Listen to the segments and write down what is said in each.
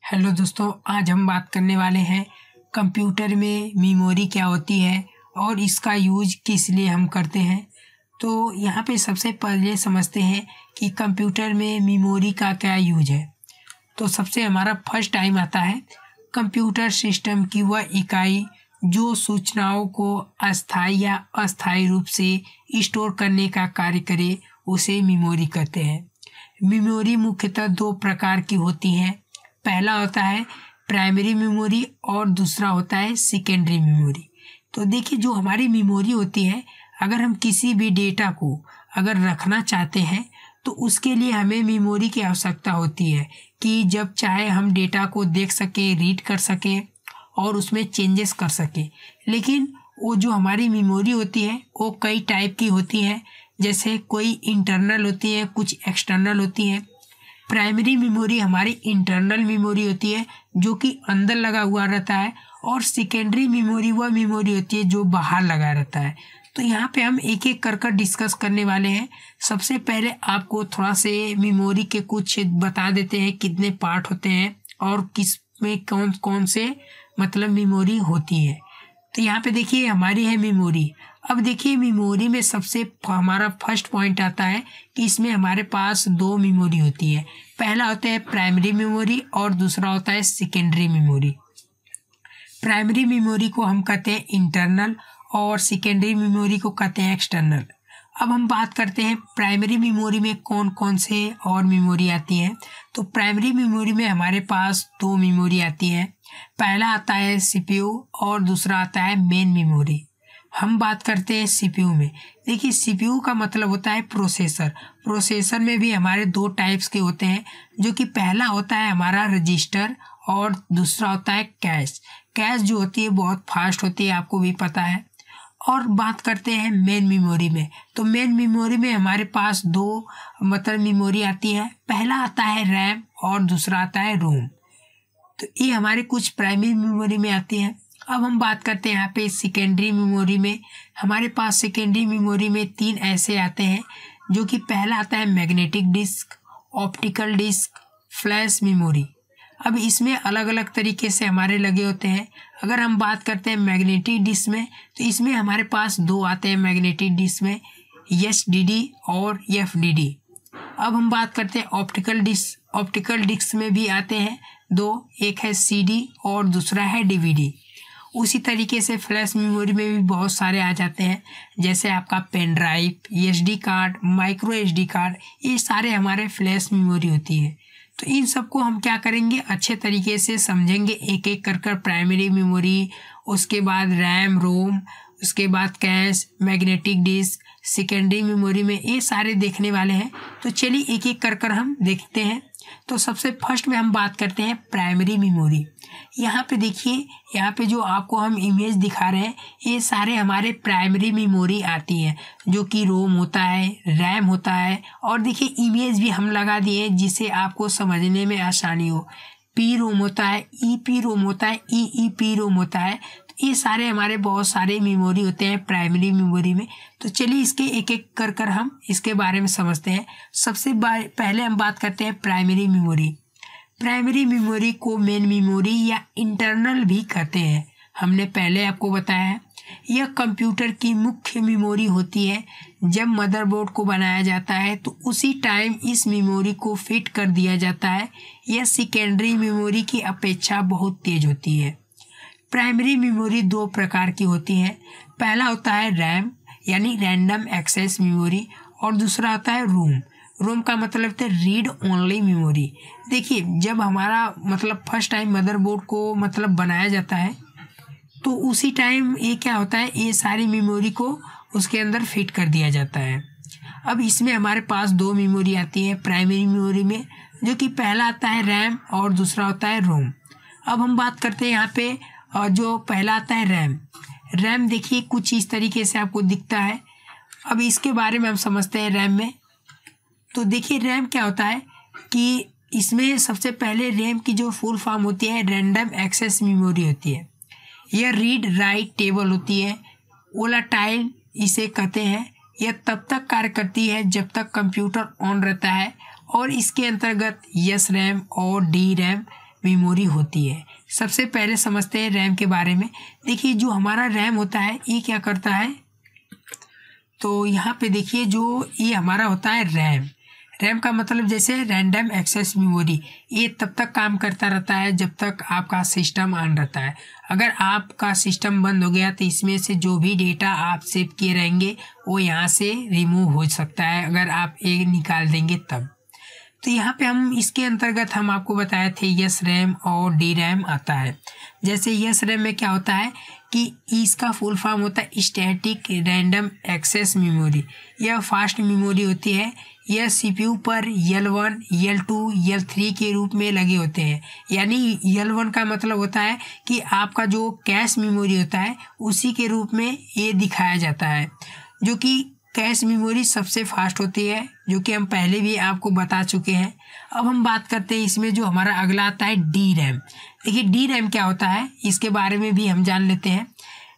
Hello दोस्तों, आज हम बात करने वाले हैं कंप्यूटर में मेमोरी क्या होती है और इसका यूज किस लिए हम करते हैं। तो यहाँ पे सबसे पहले समझते हैं कि कंप्यूटर में मेमोरी का क्या यूज है। तो सबसे हमारा फर्स्ट टाइम आता है कंप्यूटर सिस्टम की वह इकाई जो सूचनाओं को अस्थायी या अस्थायी रूप से स्टोर करने का कार्य करे, उसे मेमोरी कहते हैं। मेमोरी मुख्यतः दो प्रकार की होती हैं। पहला होता है प्राइमरी मेमोरी और दूसरा होता है सेकेंडरी मेमोरी। तो देखिए, जो हमारी मेमोरी होती है, अगर हम किसी भी डेटा को अगर रखना चाहते हैं तो उसके लिए हमें मेमोरी की आवश्यकता होती है कि जब चाहे हम डेटा को देख सकें, रीड कर सकें और उसमें चेंजेस कर सकें। लेकिन वो जो हमारी मेमोरी होती है वो कई टाइप की होती है, जैसे कोई इंटरनल होती है, कुछ एक्सटर्नल होती हैं। प्राइमरी मेमोरी हमारी इंटरनल मेमोरी होती है जो कि अंदर लगा हुआ रहता है, और सेकेंडरी मेमोरी वह मेमोरी होती है जो बाहर लगा रहता है। तो यहाँ पे हम एक एक कर डिस्कस करने वाले हैं। सबसे पहले आपको थोड़ा से मेमोरी के कुछ बता देते हैं, कितने पार्ट होते हैं और किस में कौन कौन से मतलब मेमोरी होती है। तो यहाँ पे देखिए हमारी है मेमोरी। अब देखिए मेमोरी में सबसे हमारा फर्स्ट पॉइंट आता है कि इसमें हमारे पास दो मेमोरी होती है। पहला होता है प्राइमरी मेमोरी और दूसरा होता है सेकेंडरी मेमोरी। प्राइमरी मेमोरी को हम कहते हैं इंटरनल और सेकेंडरी मेमोरी को कहते हैं एक्सटर्नल। अब हम बात करते हैं प्राइमरी मेमोरी में कौन कौन से और मेमोरी आती हैं। तो प्राइमरी मेमोरी में हमारे पास दो मेमोरी आती हैं। पहला आता है सीपीयू और दूसरा आता है मेन मेमोरी। हम बात करते हैं सीपीयू में। देखिए, सीपीयू का मतलब होता है प्रोसेसर। प्रोसेसर में भी हमारे दो टाइप्स के होते हैं, जो कि पहला होता है हमारा रजिस्टर और दूसरा होता है कैश। कैश जो होती है बहुत फास्ट होती है, आपको भी पता है। और बात करते हैं मेन मेमोरी में। तो मेन मेमोरी में हमारे पास दो मतलब मेमोरी आती है। पहला आता है रैम और दूसरा आता है रोम। तो ये हमारे कुछ प्राइमरी मेमोरी में आती हैं। अब हम बात करते हैं यहाँ पे सेकेंडरी मेमोरी में। हमारे पास सेकेंडरी मेमोरी में तीन ऐसे आते हैं, जो कि पहला आता है magnetic disk, optical disk, flash memory. अब इसमें अलग अलग तरीके से हमारे लगे होते हैं। अगर हम बात करते हैं मैग्नेटिक डिस्क में, तो इसमें हमारे पास दो आते हैं मैग्नेटिक डिस्क में, एसडीडी और एफडीडी। अब हम बात करते हैं ऑप्टिकल डिस्क। ऑप्टिकल डिस्क में भी आते हैं दो, एक है सीडी और दूसरा है डीवीडी। उसी तरीके से फ्लैश मेमोरी में भी बहुत सारे आ जाते हैं, जैसे आपका pen drive, SD card, micro SD card, ये सारे हमारे फ्लैश मेमोरी होती है। तो इन सबको हम क्या करेंगे, अच्छे तरीके से समझेंगे एक एक कर प्राइमरी मेमोरी, उसके बाद रैम रोम, उसके बाद cash, magnetic disk, secondary memory में ये सारे देखने वाले हैं। तो चलिए एक एक कर हम देखते हैं। तो सबसे फर्स्ट में हम बात करते हैं प्राइमरी मेमोरी। यहाँ पे देखिए, यहाँ पे जो आपको हम इमेज दिखा रहे हैं, ये सारे हमारे प्राइमरी मेमोरी आती है, जो कि रोम होता है, रैम होता है, और देखिए इमेज भी हम लगा दिए जिससे आपको समझने में आसानी हो। पी रोम होता है, ईपी रोम होता है, ईईपी रोम होता है। ये सारे हमारे बहुत सारे मेमोरी होते हैं प्राइमरी मेमोरी में। तो चलिए इसके एक एक कर हम इसके बारे में समझते हैं। सबसे पहले हम बात करते हैं प्राइमरी मेमोरी। प्राइमरी मेमोरी को मेन मेमोरी या इंटरनल भी कहते हैं। हमने पहले आपको बताया है, यह कंप्यूटर की मुख्य मेमोरी होती है। जब मदरबोर्ड को बनाया जाता है तो उसी टाइम इस मेमोरी को फिट कर दिया जाता है। यह सेकेंडरी मेमोरी की अपेक्षा बहुत तेज होती है। प्राइमरी मेमोरी दो प्रकार की होती हैं। पहला होता है रैम यानी रैंडम एक्सेस मेमोरी, और दूसरा होता है रोम। रोम का मतलब होता है रीड ओनली मेमोरी। देखिए, जब हमारा मतलब फर्स्ट टाइम मदरबोर्ड को मतलब बनाया जाता है तो उसी टाइम ये क्या होता है, ये सारी मेमोरी को उसके अंदर फिट कर दिया जाता है। अब इसमें हमारे पास दो मेमोरी आती है प्राइमरी मेमोरी में, जो कि पहला आता है रैम और दूसरा होता है रोम। अब हम बात करते हैं यहाँ पे और जो पहला आता है रैम। रैम देखिए कुछ इस तरीके से आपको दिखता है। अब इसके बारे में हम समझते हैं रैम में। तो देखिए रैम क्या होता है कि इसमें सबसे पहले रैम की जो फुल फॉर्म होती है रैंडम एक्सेस मेमोरी होती है। यह रीड राइट टेबल होती है, वोलाटाइल इसे कहते हैं। यह तब तक कार्य करती है जब तक कंप्यूटर ऑन रहता है, और इसके अंतर्गत एस रैम और डी रैम मेमोरी होती है। सबसे पहले समझते हैं रैम के बारे में। देखिए जो हमारा रैम होता है ये क्या करता है, तो यहाँ पे देखिए जो ये हमारा होता है रैम। रैम का मतलब जैसे रैंडम एक्सेस मेमोरी, ये तब तक काम करता रहता है जब तक आपका सिस्टम ऑन रहता है। अगर आपका सिस्टम बंद हो गया तो इसमें से जो भी डेटा आप सेव किए रहेंगे वो यहाँ से रिमूव हो सकता है, अगर आप एक निकाल देंगे तब। तो यहाँ पे हम इसके अंतर्गत हम आपको बताए थे यस रैम और डी रैम आता है। जैसे यस रैम में क्या होता है कि इसका फुल फॉर्म होता है स्टैटिक रैंडम एक्सेस मेमोरी। यह फास्ट मेमोरी होती है। यह सीपीयू पर L1, L2, L3 के रूप में लगे होते हैं। यानी L1 का मतलब होता है कि आपका जो कैश मेमोरी होता है उसी के रूप में ये दिखाया जाता है, जो कि कैश मेमोरी सबसे फास्ट होती है, जो कि हम पहले भी आपको बता चुके हैं। अब हम बात करते हैं इसमें जो हमारा अगला आता है डी रैम। देखिए डी रैम क्या होता है इसके बारे में भी हम जान लेते हैं।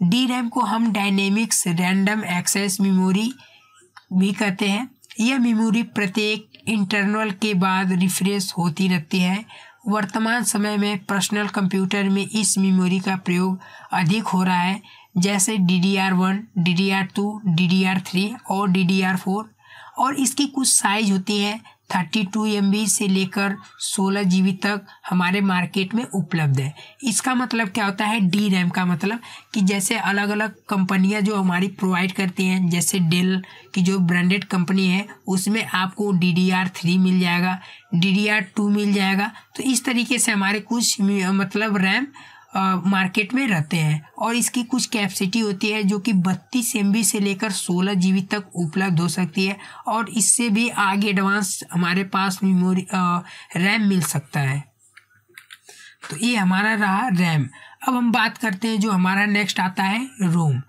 डी रैम को हम डायनेमिक्स रैंडम एक्सेस मेमोरी भी कहते हैं। यह मेमोरी प्रत्येक इंटरवल के बाद रिफ्रेश होती रहती है। वर्तमान समय में पर्सनल कंप्यूटर में इस मेमोरी का प्रयोग अधिक हो रहा है, जैसे DDR1, DDR2, DDR3 और DDR4। और इसकी कुछ साइज होती है 32 MB से लेकर 16 GB तक हमारे मार्केट में उपलब्ध है। इसका मतलब क्या होता है डी रैम का मतलब कि जैसे अलग अलग कंपनियां जो हमारी प्रोवाइड करती हैं, जैसे डेल की जो ब्रांडेड कंपनी है उसमें आपको DDR3 मिल जाएगा, DDR2 मिल जाएगा। तो इस तरीके से हमारे कुछ मतलब रैम मार्केट में रहते हैं। और इसकी कुछ कैपेसिटी होती है जो कि 32 MB से लेकर 16 GB तक उपलब्ध हो सकती है, और इससे भी आगे एडवांस हमारे पास मेमोरी रैम मिल सकता है। तो ये हमारा रहा रैम। अब हम बात करते हैं जो हमारा नेक्स्ट आता है रोम।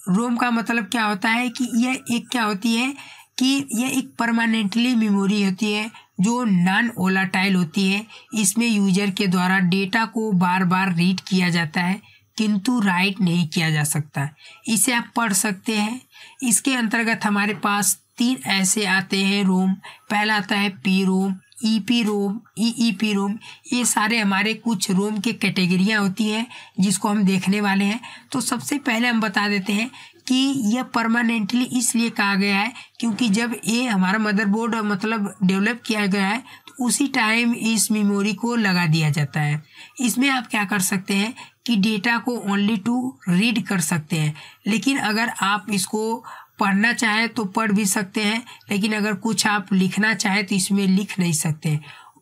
रोम का मतलब क्या होता है कि यह एक क्या होती है कि यह एक परमानेंटली मेमोरी होती है जो नॉन वोलाटाइल होती है। इसमें यूजर के द्वारा डेटा को बार बार रीड किया जाता है किंतु राइट नहीं किया जा सकता। इसे आप पढ़ सकते हैं। इसके अंतर्गत हमारे पास 3 ऐसे आते हैं रोम। पहला आता है पी रोम, ईपी रोम, ईईपी रोम। ये सारे हमारे कुछ रोम के कैटेगरियाँ होती हैं जिसको हम देखने वाले हैं। तो सबसे पहले हम बता देते हैं कि यह परमानेंटली इसलिए कहा गया है क्योंकि जब ये हमारा मदरबोर्ड मतलब डेवलप किया गया है तो उसी टाइम इस मेमोरी को लगा दिया जाता है। इसमें आप क्या कर सकते हैं कि डेटा को ओनली टू रीड कर सकते हैं, लेकिन अगर आप इसको पढ़ना चाहें तो पढ़ भी सकते हैं, लेकिन अगर कुछ आप लिखना चाहें तो इसमें लिख नहीं सकते।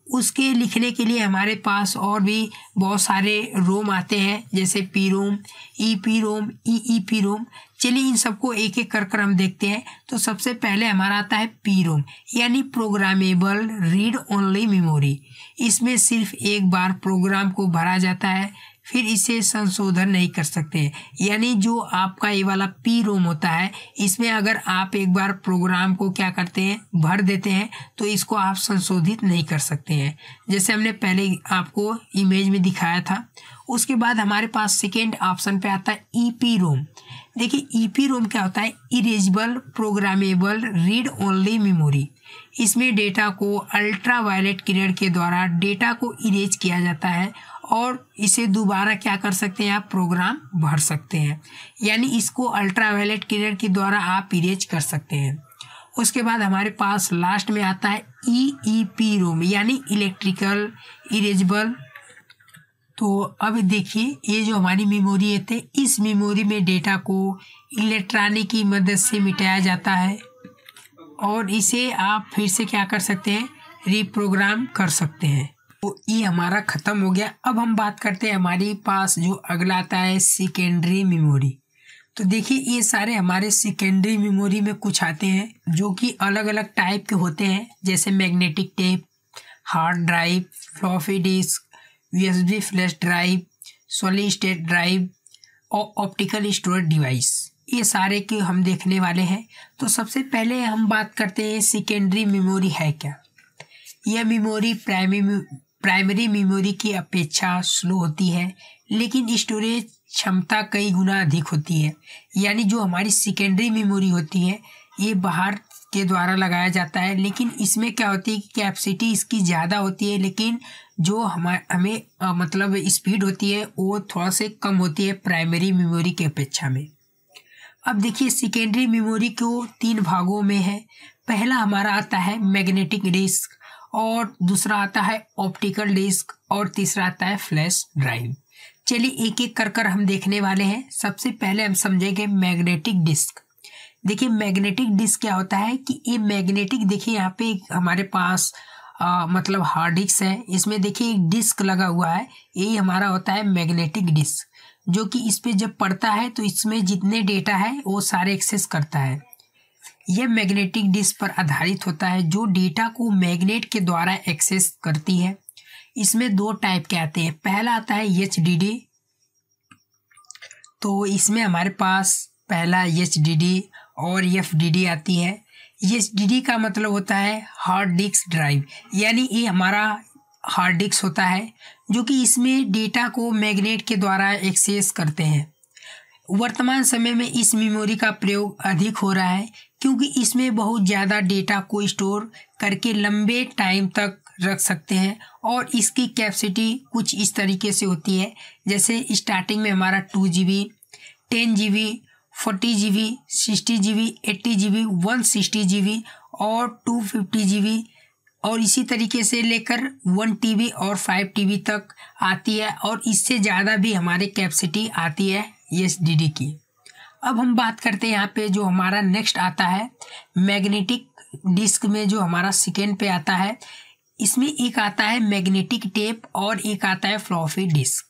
उसके लिखने के लिए हमारे पास और भी बहुत सारे रोम आते हैं, जैसे पी रोम, ईपी रोम, ईईपी रोम। चलिए इन सबको एक एक कर हम देखते हैं। तो सबसे पहले हमारा आता है पी रोम, यानी प्रोग्रामेबल रीड ओनली मेमोरी। इसमें सिर्फ एक बार प्रोग्राम को भरा जाता है, फिर इसे संशोधन नहीं कर सकते। यानी जो आपका ये वाला पी रोम होता है इसमें अगर आप एक बार प्रोग्राम को क्या करते हैं भर देते हैं तो इसको आप संशोधित नहीं कर सकते हैं, जैसे हमने पहले आपको इमेज में दिखाया था। उसके बाद हमारे पास सेकेंड ऑप्शन पे आता है ईपी रोम। देखिए ईपी रोम क्या होता है, erasable programmable read only memory. इसमें डेटा को अल्ट्रा वायलेट किरण के द्वारा डेटा को इरेज किया जाता है और इसे दोबारा क्या कर सकते हैं आप प्रोग्राम भर सकते हैं। यानी इसको अल्ट्रा वायलेट किरण के द्वारा आप इरेज कर सकते हैं। उसके बाद हमारे पास लास्ट में आता है ईईपी रोम, यानी इलेक्ट्रिकल इरेजेबल। तो अब देखिए ये जो हमारी मेमोरी है इस मेमोरी में डेटा को इलेक्ट्रॉनिक की मदद से मिटाया जाता है और इसे आप फिर से क्या कर सकते हैं रीप्रोग्राम कर सकते हैं। तो ये हमारा ख़त्म हो गया। अब हम बात करते हैं हमारे पास जो अगला आता है सेकेंडरी मेमोरी। तो देखिए ये सारे हमारे सेकेंडरी मेमोरी में कुछ आते हैं जो कि अलग अलग टाइप के होते हैं, जैसे magnetic tape, hard drive, floppy disk, USB flash drive, solid state drive और ऑप्टिकल स्टोरेज डिवाइस। ये सारे के हम देखने वाले हैं। तो सबसे पहले हम बात करते हैं सेकेंडरी मेमोरी है क्या। यह मेमोरी प्राइमरी मेमोरी की अपेक्षा स्लो होती है, लेकिन स्टोरेज क्षमता कई गुना अधिक होती है। यानी जो हमारी सेकेंडरी मेमोरी होती है ये बाहर के द्वारा लगाया जाता है, लेकिन इसमें क्या होती है कि कैपेसिटी इसकी ज़्यादा होती है, लेकिन जो हमें मतलब स्पीड होती है वो थोड़ा से कम होती है प्राइमरी मेमोरी के अपेक्षा में। अब देखिए सेकेंडरी मेमोरी को 3 भागों में है। पहला हमारा आता है मैग्नेटिक डिस्क, और दूसरा आता है ऑप्टिकल डिस्क, और तीसरा आता है फ्लैश ड्राइव। चलिए एक एक कर हम देखने वाले हैं। सबसे पहले हम समझेंगे मैग्नेटिक डिस्क। देखिए मैग्नेटिक डिस्क क्या होता है कि ये मैग्नेटिक, देखिए यहाँ पे हमारे पास मतलब हार्ड डिस्क है, इसमें देखिए एक डिस्क लगा हुआ है, ये हमारा होता है मैग्नेटिक डिस्क, जो कि इस पे जब पड़ता है तो इसमें जितने डेटा है वो सारे एक्सेस करता है। यह मैग्नेटिक डिस्क पर आधारित होता है जो डेटा को मैग्नेट के द्वारा एक्सेस करती है। इसमें 2 टाइप के आते हैं। पहला आता है HDD, तो इसमें हमारे पास पहला HDD और FDD आती है। HDD का मतलब होता है हार्ड डिस्क ड्राइव, यानी ये हमारा हार्ड डिस्क होता है जो कि इसमें डेटा को मैग्नेट के द्वारा एक्सेस करते हैं। वर्तमान समय में इस मेमोरी का प्रयोग अधिक हो रहा है क्योंकि इसमें बहुत ज़्यादा डेटा को स्टोर करके लंबे टाइम तक रख सकते हैं, और इसकी कैपेसिटी कुछ इस तरीके से होती है। जैसे स्टार्टिंग में हमारा 2GB, 10GB, 40GB, 60GB, 80GB, 160GB और 250GB, और इसी तरीके से लेकर 1TB और 5TB तक आती है, और इससे ज़्यादा भी हमारे कैपेसिटी आती है HDD की। अब हम बात करते हैं यहाँ पे जो हमारा नेक्स्ट आता है मैग्नेटिक डिस्क में, जो हमारा सेकेंड पे आता है, इसमें एक आता है मैग्नेटिक टेप और एक आता है फ्लॉपी डिस्क।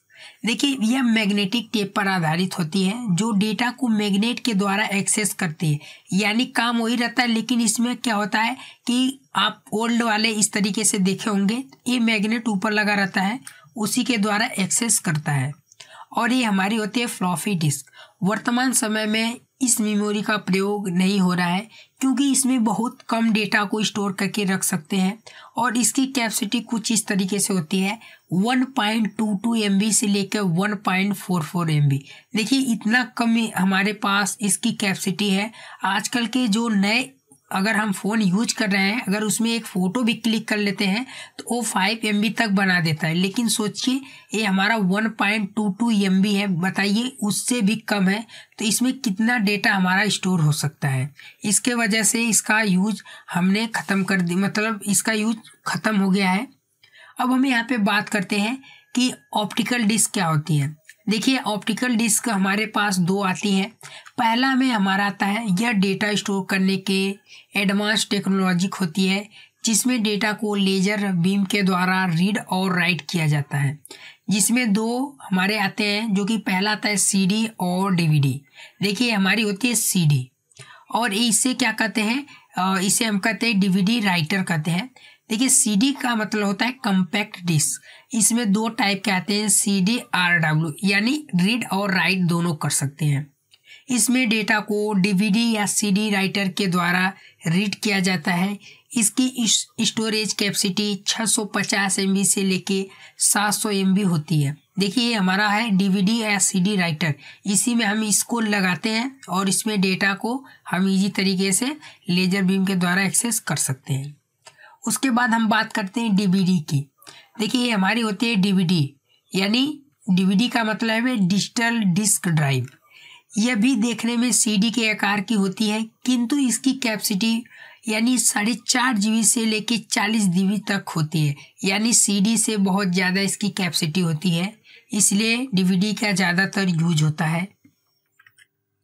देखिए यह मैग्नेटिक टेप पर आधारित होती है जो डेटा को मैग्नेट के द्वारा एक्सेस करती है, यानी काम वही रहता है, लेकिन इसमें क्या होता है कि आप ओल्ड वाले इस तरीके से देखे होंगे, ये मैग्नेट ऊपर लगा रहता है, उसी के द्वारा एक्सेस करता है, और ये हमारी होती है फ्लॉपी डिस्क। वर्तमान समय में इस मेमोरी का प्रयोग नहीं हो रहा है क्योंकि इसमें बहुत कम डेटा को स्टोर करके रख सकते हैं, और इसकी कैपेसिटी कुछ इस तरीके से होती है 1.22 MB से लेकर 1.44 MB। देखिए इतना कम हमारे पास इसकी कैपेसिटी है। आजकल के जो नए अगर हम फ़ोन यूज कर रहे हैं, अगर उसमें एक फ़ोटो भी क्लिक कर लेते हैं तो वो 5 MB तक बना देता है, लेकिन सोचिए ये हमारा 1.22 MB है, बताइए उससे भी कम है, तो इसमें कितना डेटा हमारा स्टोर हो सकता है। इसके वजह से इसका यूज हमने ख़त्म कर दी, मतलब इसका यूज ख़त्म हो गया है। अब हम यहाँ पे बात करते हैं कि ऑप्टिकल डिस्क क्या होती है। देखिए ऑप्टिकल डिस्क हमारे पास 2 आती हैं। पहला में हमारा आता है यह डेटा स्टोर करने के एडवांस टेक्नोलॉजी होती है जिसमें डेटा को लेजर बीम के द्वारा रीड और राइट किया जाता है, जिसमें 2 हमारे आते हैं, जो कि पहला आता है CD और DVD। देखिए हमारी होती है CD, और इसे क्या कहते हैं, इसे हम कहते हैं DVD राइटर कहते हैं। देखिए CD का मतलब होता है कम्पैक्ट डिस्क। इसमें 2 टाइप के आते हैं, CD-RW, यानी रीड और राइट दोनों कर सकते हैं। इसमें डेटा को DVD या CD राइटर के द्वारा रीड किया जाता है। इसकी स्टोरेज कैपेसिटी 650 MB से लेके 700 MB होती है। देखिए ये हमारा है DVD या CD राइटर, इसी में हम इसको लगाते हैं और इसमें डेटा को हम इजी तरीके से लेजर बीम के द्वारा एक्सेस कर सकते हैं। उसके बाद हम बात करते हैं DVD की। देखिए ये हमारी होती है DVD, यानी DVD का मतलब है डिजिटल डिस्क ड्राइव। यह भी देखने में CD के आकार की होती है, किंतु इसकी कैपेसिटी यानी 4.5 GB से लेके 40 GB तक होती है, यानी CD से बहुत ज़्यादा इसकी कैपेसिटी होती है, इसलिए DVD का ज़्यादातर यूज होता है।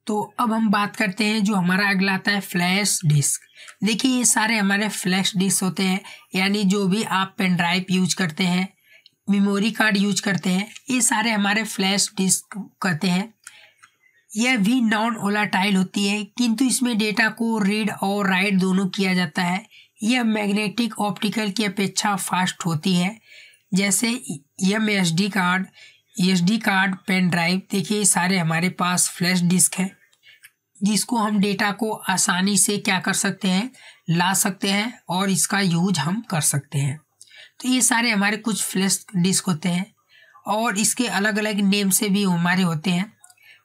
तो अब हम बात करते हैं जो हमारा अगला आता है फ्लैश डिस्क। देखिए ये सारे हमारे फ्लैश डिस्क होते हैं, यानी जो भी आप पेन ड्राइव यूज करते हैं, मेमोरी कार्ड यूज करते हैं, ये सारे हमारे फ्लैश डिस्क कहते हैं। यह भी नॉन वोलेटाइल होती है, किंतु इसमें डेटा को रीड और राइट दोनों किया जाता है। यह मैग्नेटिक ऑप्टिकल की अपेक्षा फास्ट होती है। जैसे SD card, SD card, pen drive, देखिए ये सारे हमारे पास फ्लैश डिस्क है, जिसको हम डेटा को आसानी से क्या कर सकते हैं, ला सकते हैं और इसका यूज हम कर सकते हैं। तो ये सारे हमारे कुछ फ्लैश डिस्क होते हैं और इसके अलग अलग नेम से भी हमारे होते हैं।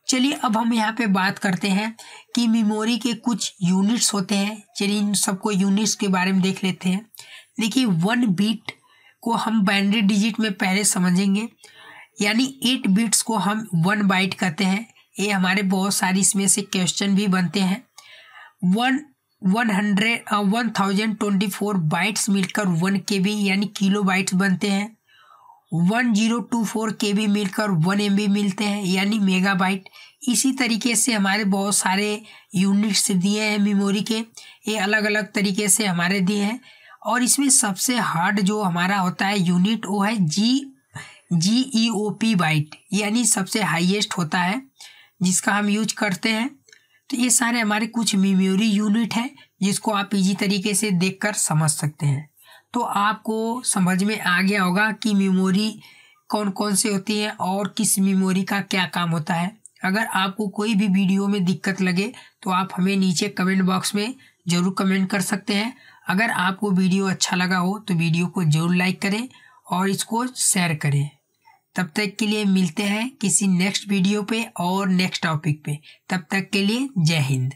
चलिए अब हम यहाँ पे बात करते हैं कि मेमोरी के कुछ यूनिट्स होते हैं। चलिए इन सबको यूनिट्स के बारे में देख लेते हैं। देखिए 1 बिट को हम बाइनरी डिजिट में पहले समझेंगे, यानी 8 बिट्स को हम 1 बाइट कहते हैं। ये हमारे बहुत सारी इसमें से क्वेश्चन भी बनते हैं। 1024 बाइट्स मिलकर 1 KB यानी किलो बाइट्स बनते हैं। 1024 KB मिलकर 1 MB मिलते हैं यानी मेगाबाइट। इसी तरीके से हमारे बहुत सारे यूनिट्स दिए हैं मेमोरी के, ये अलग अलग तरीके से हमारे दिए हैं। और इसमें सबसे हार्ड जो हमारा होता है यूनिट वो है GEOP बाइट, यानी सबसे हाईएस्ट होता है जिसका हम यूज करते हैं। तो ये सारे हमारे कुछ मेमोरी यूनिट हैं जिसको आप इजी तरीके से देखकर समझ सकते हैं। तो आपको समझ में आ गया होगा कि मेमोरी कौन कौन से होती है और किस मेमोरी का क्या काम होता है। अगर आपको कोई भी वीडियो में दिक्कत लगे तो आप हमें नीचे कमेंट बॉक्स में ज़रूर कमेंट कर सकते हैं। अगर आपको वीडियो अच्छा लगा हो तो वीडियो को ज़रूर लाइक करें और इसको शेयर करें। तब तक के लिए मिलते हैं किसी नेक्स्ट वीडियो पे और नेक्स्ट टॉपिक पे। तब तक के लिए जय हिंद।